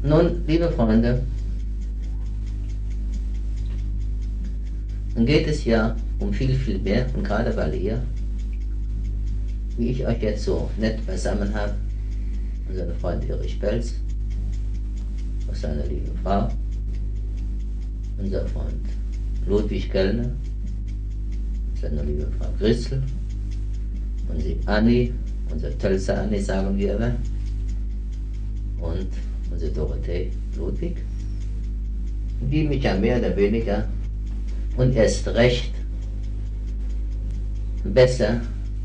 Nun, liebe Freunde, dann geht es ja um viel, viel mehr, und gerade weil ihr, wie ich euch jetzt so nett beisammen habe, unser Freund Erich Belz, und seine liebe Frau, unser Freund Ludwig Kellner, seine liebe Frau Christel, und die Anni, unser Tölzer Anni, sagen wir immer, und unsere Dorothee Ludwig, die mich ja mehr oder weniger und erst recht besser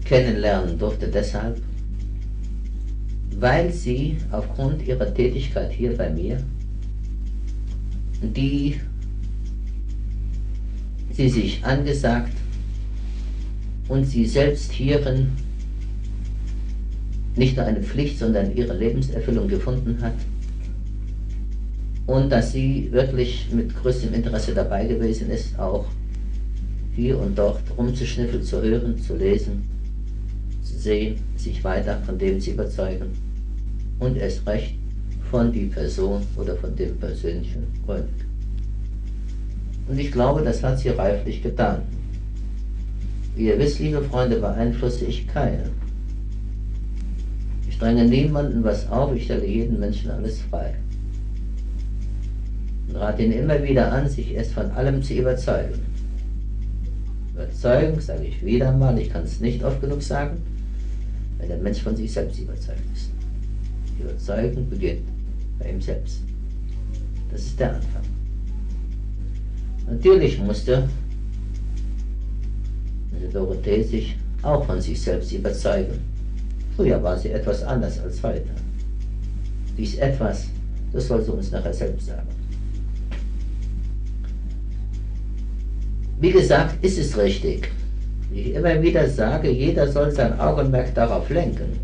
kennenlernen durfte deshalb, weil sie aufgrund ihrer Tätigkeit hier bei mir, die sie sich angesagt und sie selbst hierin nicht nur eine Pflicht, sondern ihre Lebenserfüllung gefunden hat, und dass sie wirklich mit größtem Interesse dabei gewesen ist, auch hier und dort rumzuschnüffeln, zu hören, zu lesen, zu sehen, sich weiter von dem zu überzeugen und erst recht von die Person oder von dem persönlichen Freund. Und ich glaube, das hat sie reiflich getan. Wie ihr wisst, liebe Freunde, beeinflusse ich keinen. Ich dränge niemandem was auf, ich stelle jedem Menschen alles frei. Und rate ihn immer wieder an, sich erst von allem zu überzeugen. Überzeugung, sage ich wieder mal, ich kann es nicht oft genug sagen, wenn der Mensch von sich selbst überzeugt ist. Die Überzeugung beginnt bei ihm selbst. Das ist der Anfang. Natürlich musste Dorothee sich auch von sich selbst überzeugen. Früher war sie etwas anders als heute. Dies etwas, das soll sie uns nachher selbst sagen. Wie gesagt, ist es richtig, wie ich immer wieder sage, jeder soll sein Augenmerk darauf lenken,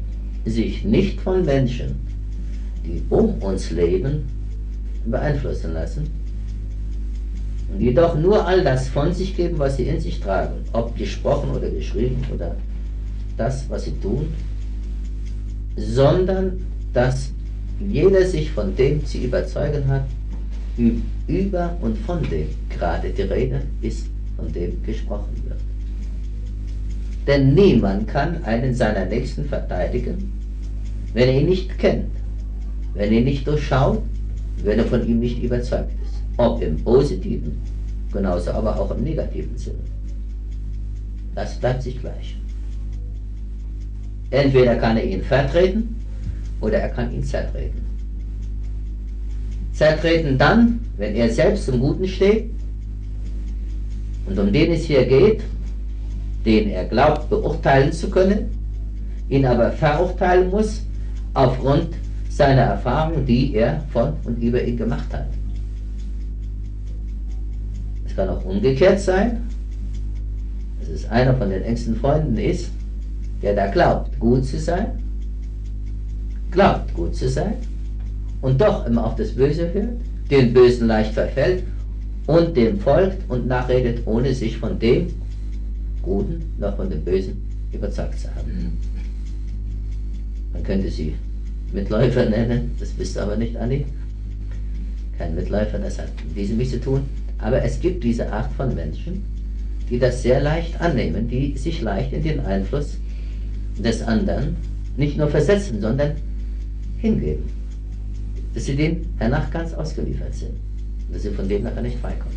sich nicht von Menschen, die um uns leben, beeinflussen lassen, und jedoch nur all das von sich geben, was sie in sich tragen, ob gesprochen oder geschrieben oder das, was sie tun, sondern dass jeder sich von dem zu überzeugen hat, über und von dem gerade die Rede ist, von dem gesprochen wird. Denn niemand kann einen seiner Nächsten verteidigen, wenn er ihn nicht kennt, wenn er ihn nicht durchschaut, wenn er von ihm nicht überzeugt ist. Ob im positiven, genauso aber auch im negativen Sinne. Das bleibt sich gleich. Entweder kann er ihn vertreten oder er kann ihn zertreten. Zertreten dann, wenn er selbst zum Guten steht und um den es hier geht, den er glaubt beurteilen zu können, ihn aber verurteilen muss aufgrund seiner Erfahrung, die er von und über ihn gemacht hat. Es kann auch umgekehrt sein, dass es einer von den engsten Freunden ist, der da glaubt, gut zu sein und doch immer auf das Böse hört, den Bösen leicht verfällt und dem folgt und nachredet, ohne sich von dem Guten noch von dem Bösen überzeugt zu haben. Man könnte sie Mitläufer nennen, das bist du aber nicht, Anni. Kein Mitläufer, das hat mit diesem nichts zu tun. Aber es gibt diese Art von Menschen, die das sehr leicht annehmen, die sich leicht in den Einfluss des anderen nicht nur versetzen, sondern hingeben. Dass sie dem hernach ganz ausgeliefert sind. Dass sie von dem nachher nicht freikommen.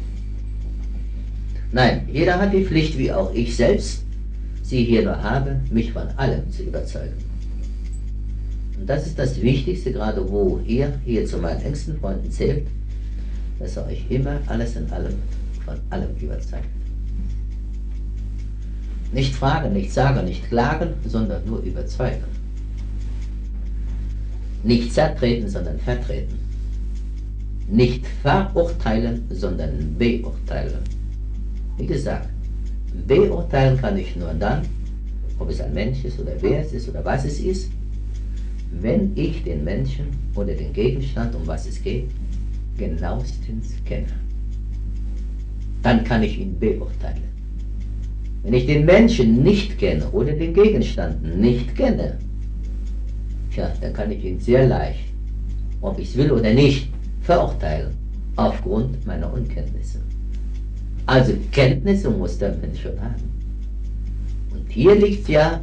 Nein, jeder hat die Pflicht, wie auch ich selbst sie hier nur habe, mich von allem zu überzeugen. Und das ist das Wichtigste, gerade wo ihr hier zu meinen engsten Freunden zählt, dass er euch immer alles in allem von allem überzeugt. Nicht fragen, nicht sagen, nicht klagen, sondern nur überzeugen. Nicht zertreten, sondern vertreten. Nicht verurteilen, sondern beurteilen. Wie gesagt, beurteilen kann ich nur dann, ob es ein Mensch ist oder wer es ist oder was es ist, wenn ich den Menschen oder den Gegenstand, um was es geht, genauestens kenne. Dann kann ich ihn beurteilen. Wenn ich den Menschen nicht kenne oder den Gegenstand nicht kenne, tja, dann kann ich ihn sehr leicht ob ich es will oder nicht, verurteilen aufgrund meiner Unkenntnisse. Also Kenntnisse muss der Mensch schon haben. Und hier liegt ja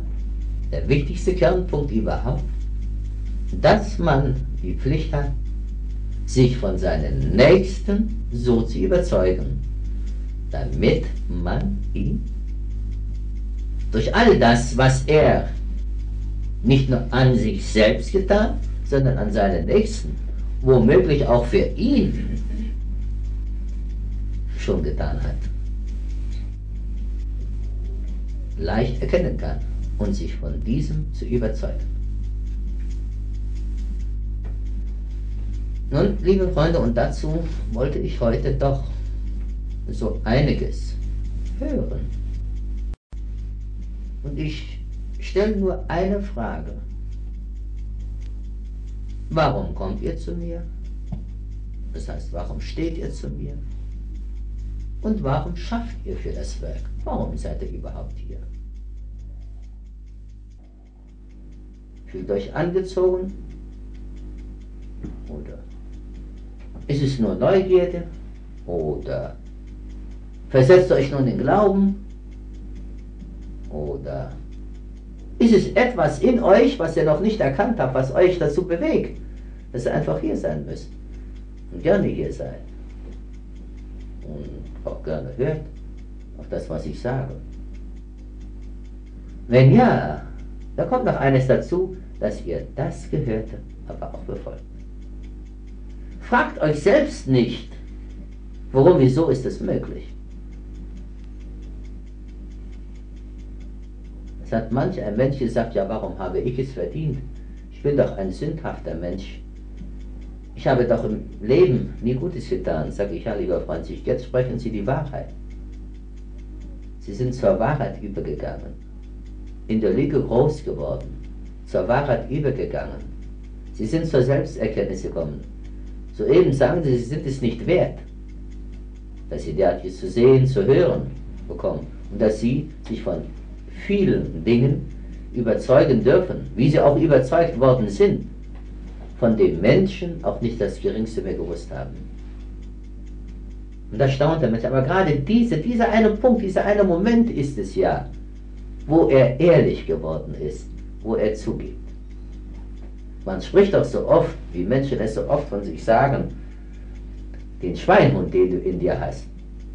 der wichtigste Kernpunkt überhaupt, dass man die Pflicht hat, sich von seinen Nächsten so zu überzeugen, damit man ihn durch all das, was er nicht nur an sich selbst getan, sondern an seinen Nächsten, womöglich auch für ihn schon getan hat, leicht erkennen kann und sich von diesem zu überzeugen. Nun, liebe Freunde, und dazu wollte ich heute doch so einiges hören. Und ich stelle nur eine Frage. Warum kommt ihr zu mir? Das heißt, warum steht ihr zu mir? Und warum schafft ihr für das Werk? Warum seid ihr überhaupt hier? Fühlt euch angezogen? Oder ist es nur Neugierde? Oder versetzt euch nun in Glauben? Oder ist es etwas in euch, was ihr noch nicht erkannt habt, was euch dazu bewegt, dass ihr einfach hier sein müsst und gerne hier seid und auch gerne hört auf das, was ich sage? Wenn ja, da kommt noch eines dazu, dass ihr das Gehörte aber auch befolgt. Fragt euch selbst nicht, warum, wieso ist es möglich. Es hat manch ein Mensch gesagt, ja, warum habe ich es verdient? Ich bin doch ein sündhafter Mensch. Ich habe doch im Leben nie Gutes getan. Sag ich, ja, lieber Franz, jetzt sprechen Sie die Wahrheit. Sie sind zur Wahrheit übergegangen, in der Lüge groß geworden, zur Wahrheit übergegangen. Sie sind zur Selbsterkenntnis gekommen. Soeben sagen Sie, Sie sind es nicht wert, dass Sie derartiges zu sehen, zu hören bekommen und dass Sie sich von vielen Dingen überzeugen dürfen, wie Sie auch überzeugt worden sind, von dem Menschen auch nicht das Geringste mehr gewusst haben. Und da staunt der Mensch. Aber gerade dieser eine Punkt, dieser eine Moment ist es ja, wo er ehrlich geworden ist, wo er zugibt. Man spricht doch so oft, wie Menschen es so oft von sich sagen, den Schweinhund, den du in dir hast,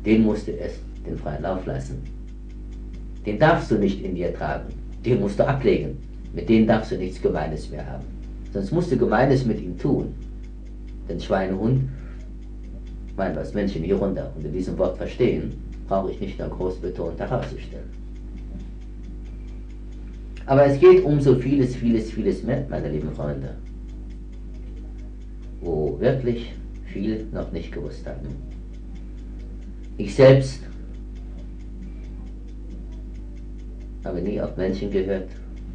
den musst du essen, den freien Lauf lassen. Den darfst du nicht in dir tragen, den musst du ablegen, mit dem darfst du nichts Gemeines mehr haben. Sonst musst du Gemeines mit ihm tun. Den Schweinehund, meinen was Menschen hier runter und in diesem Wort verstehen, brauche ich nicht noch groß betont herauszustellen. Aber es geht um so vieles, vieles, vieles mehr, meine lieben Freunde, wo wirklich viel noch nicht gewusst haben. Ich selbst habe nie auf Menschen gehört,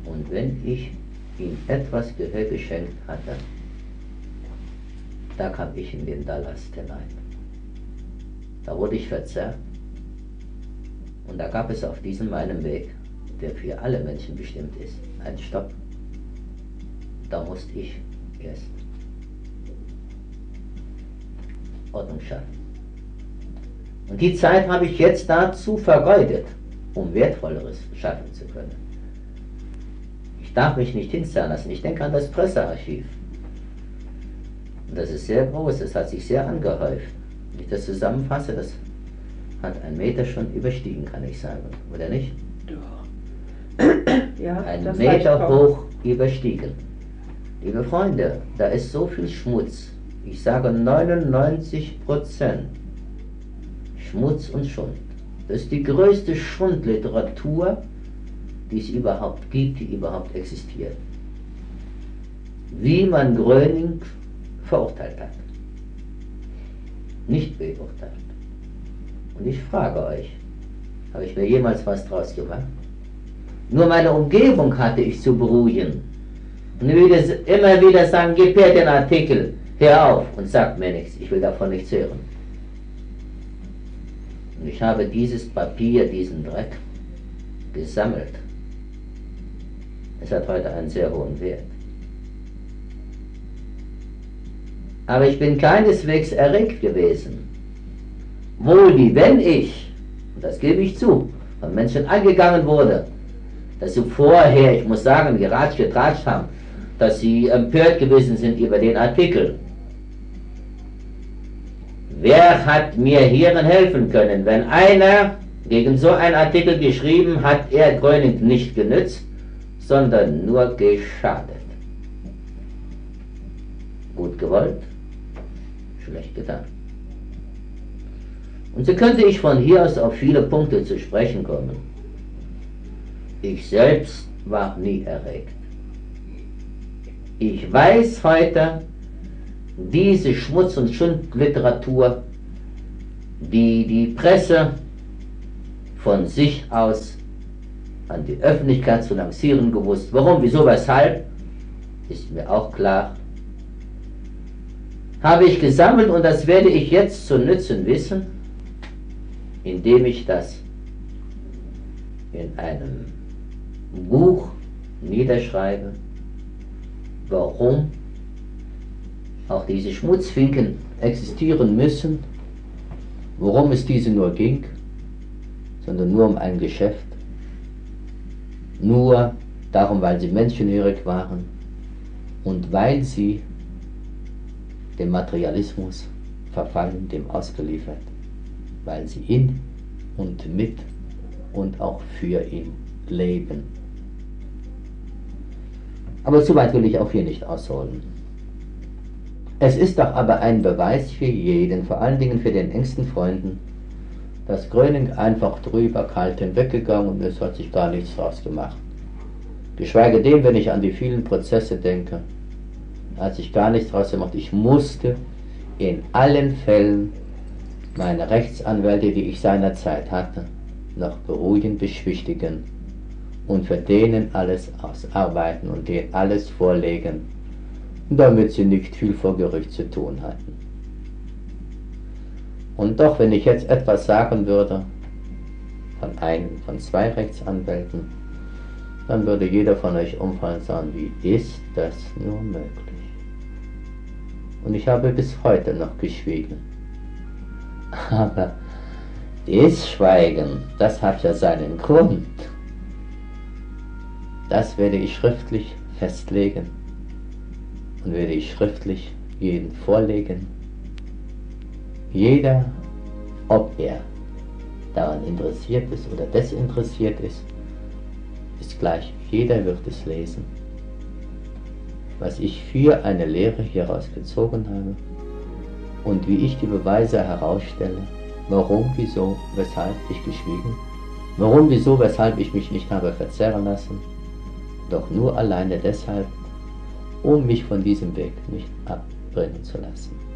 und wenn ich ihm etwas Gehör geschenkt hatte, da kam ich in den Ballast hinein. Da wurde ich verzerrt, und da gab es auf diesem meinem Weg, der für alle Menschen bestimmt ist, einen Stopp. Da musste ich erst Ordnung schaffen. Und die Zeit habe ich jetzt dazu vergeudet, um Wertvolleres schaffen zu können. Ich darf mich nicht hinzerren lassen. Ich denke an das Pressearchiv. Und das ist sehr groß, es hat sich sehr angehäuft. Wenn ich das zusammenfasse, das hat 1 Meter schon überstiegen, kann ich sagen, oder nicht? Ja, 1 Meter hoch überstiegen. Liebe Freunde, da ist so viel Schmutz. Ich sage 99% Schmutz und Schund. Das ist die größte Schundliteratur, die es überhaupt gibt, die überhaupt existiert. Wie man Gröning verurteilt hat. Nicht beurteilt. Und ich frage euch, habe ich mir jemals was draus gemacht? Nur meine Umgebung hatte ich zu beruhigen. Und immer wieder sagen, gib her den Artikel, hör auf und sag mir nichts, ich will davon nichts hören. Und ich habe dieses Papier, diesen Dreck gesammelt. Es hat heute einen sehr hohen Wert. Aber ich bin keineswegs erregt gewesen. Wohl wie wenn ich, und das gebe ich zu, von Menschen angegangen wurde, dass sie vorher, ich muss sagen, getratscht haben, dass sie empört gewesen sind über den Artikel. Wer hat mir hierin helfen können? Wenn einer gegen so einen Artikel geschrieben hat, er Gröning nicht genützt, sondern nur geschadet. Gut gewollt, schlecht getan. Und so könnte ich von hier aus auf viele Punkte zu sprechen kommen. Ich selbst war nie erregt. Ich weiß heute, diese Schmutz- und Schundliteratur, die die Presse von sich aus an die Öffentlichkeit zu lancieren gewusst. Warum, wieso, weshalb, ist mir auch klar. Habe ich gesammelt und das werde ich jetzt zu nützen wissen, indem ich das in einem Buch niederschreibe, warum auch diese Schmutzfinken existieren müssen, worum es diese nur ging, sondern nur um ein Geschäft, nur darum, weil sie menschenhörig waren und weil sie dem Materialismus verfallen, dem ausgeliefert, weil sie in und mit und auch für ihn leben. Aber so weit will ich auch hier nicht ausholen. Es ist doch aber ein Beweis für jeden, vor allen Dingen für den engsten Freunden, dass Gröning einfach drüber kalt hinweggegangen und es hat sich gar nichts draus gemacht. Geschweige dem, wenn ich an die vielen Prozesse denke, hat sich gar nichts draus gemacht. Ich musste in allen Fällen meine Rechtsanwälte, die ich seinerzeit hatte, noch beruhigen, beschwichtigen und für denen alles ausarbeiten und denen alles vorlegen, damit sie nicht viel vor Gericht zu tun hatten. Und doch, wenn ich jetzt etwas sagen würde von einem, von zwei Rechtsanwälten, dann würde jeder von euch umfallen und sagen, wie ist das nur möglich? Und ich habe bis heute noch geschwiegen. Aber das Schweigen, das hat ja seinen Grund. Das werde ich schriftlich festlegen und werde ich schriftlich jeden vorlegen. Jeder, ob er daran interessiert ist oder desinteressiert ist gleich. Jeder wird es lesen, was ich für eine Lehre hieraus gezogen habe und wie ich die Beweise herausstelle, warum, wieso, weshalb ich geschwiegen, warum, wieso, weshalb ich mich nicht habe verzerren lassen, doch nur alleine deshalb, um mich von diesem Weg nicht abbringen zu lassen.